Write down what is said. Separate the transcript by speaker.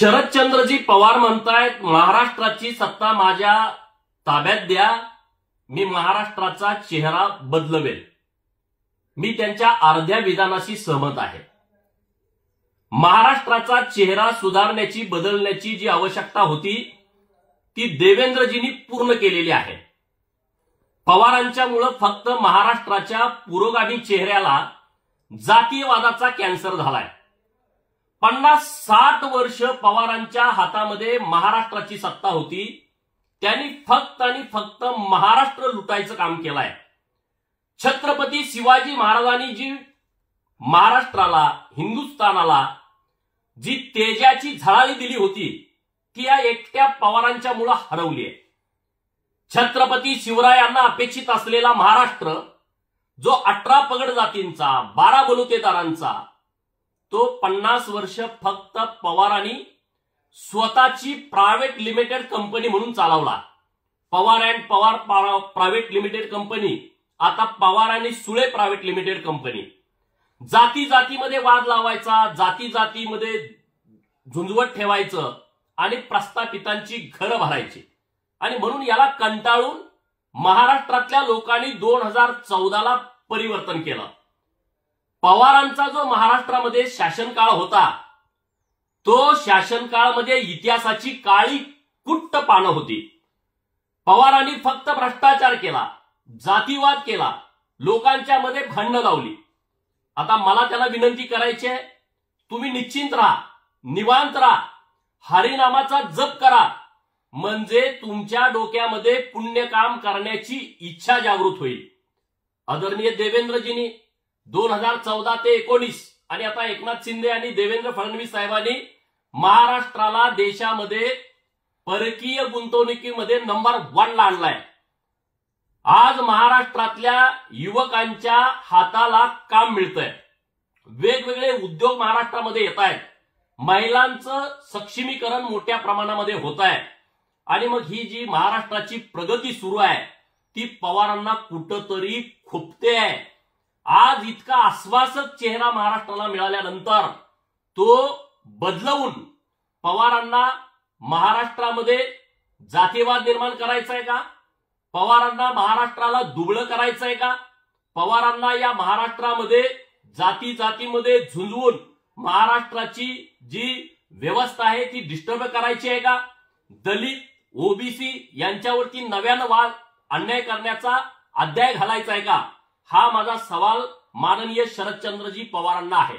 Speaker 1: शरदचंद्रजी पवार म्हणतायत महाराष्ट्राची सत्ता माझ्या ताब्यात द्या, मी महाराष्ट्राचा चेहरा बदलवेल। मी त्यांच्या अर्ध्या विधानाशी सहमत आहे। महाराष्ट्राचा चेहरा सुधारण्याची बदलण्याची जी आवश्यकता होती ती देवेंद्रजींनी पूर्ण केलेली आहे। पवारांच्यामुळे फक्त महाराष्ट्राच्या पुरोगामी चेहऱ्याला जातीयवादाचा कॅन्सर झालाय। 50-60 वर्ष पवारांच्या हातामध्ये महाराष्ट्राची सत्ता होती, त्यांनी फक्त आणि फक्त महाराष्ट्र लुटायचं काम केलंय। छत्रपती शिवाजी महाराजांनी जी महाराष्ट्राला, हिंदुस्थानाला जी तेजाची झळाळी दिली होती ती या एकट्या पवारांच्यामुळे हरवली आहे। छत्रपती शिवरायांना अपेक्षित असलेला महाराष्ट्र जो 18 पगड जातींचा, 12 बलुतेदारांचा, तो 50 वर्ष फक्त पवारांनी स्वतःची प्रायव्हेट लिमिटेड कंपनी म्हणून चालवला। Pawar and Pawar private limited company, आता पवार आणि सुळे प्रायव्हेट लिमिटेड कंपनी। जाती जातीमध्ये वाद लावायचा, जाती जातीमध्ये झुंजवत ठेवायचं आणि प्रस्थापितांची घरं भरायची। आणि म्हणून याला कंटाळून महाराष्ट्रातल्या लोकांनी 2014ला परिवर्तन केलं। पवारांचा जो महाराष्ट्रामध्ये शासनकाळ होता तो शासनकाळामध्ये इतिहासाची काळी कुट्ट पानं होती। पवारांनी फक्त भ्रष्टाचार केला, जातीवाद केला, लोकांच्या मध्ये भांडणं लावली। आता मला त्याला विनंती करायची आहे, तुम्ही निश्चिंत राहा, निवांत राहा, हरिनामाचा जप करा, म्हणजे तुमच्या डोक्यामध्ये पुण्यकाम करण्याची इच्छा जागृत होईल। आदरणीय देवेंद्रजींनी 2014 ते 19 आणि आता एकनाथ शिंदे आणि देवेंद्र फडणवीस साहेबांनी महाराष्ट्राला देशामध्ये परकीय गुंतवणुकीमध्ये नंबर 1 ला आणलाय। आज महाराष्ट्रातल्या युवकांच्या हाताला काम मिळतंय, वेगवेगळे उद्योग महाराष्ट्रामध्ये येत आहेत, महिलांचं सक्षमीकरण मोठ्या प्रमाणामध्ये होत आहे। आणि मग ही जी महाराष्ट्राची प्रगती सुरू आहे ती पवारांना कुठंतरी खुपते आहे। आज इतका आश्वासक चेहरा महाराष्ट्राला मिळाल्यानंतर तो बदलवून पवारांना महाराष्ट्रामध्ये जातीवाद निर्माण करायचा आहे का? पवारांना महाराष्ट्राला दुबळं करायचं आहे का? पवारांना या महाराष्ट्रामध्ये जाती जातीमध्ये झुंजवून महाराष्ट्राची जी व्यवस्था आहे ती डिस्टर्ब करायची आहे का? दलित, ओबीसी यांच्यावरती नव्यानं वाद अन्याय करण्याचा अध्याय घालायचा आहे का? हा माझा सवाल माननीय शरदचंद्रजी पवारांना आहे।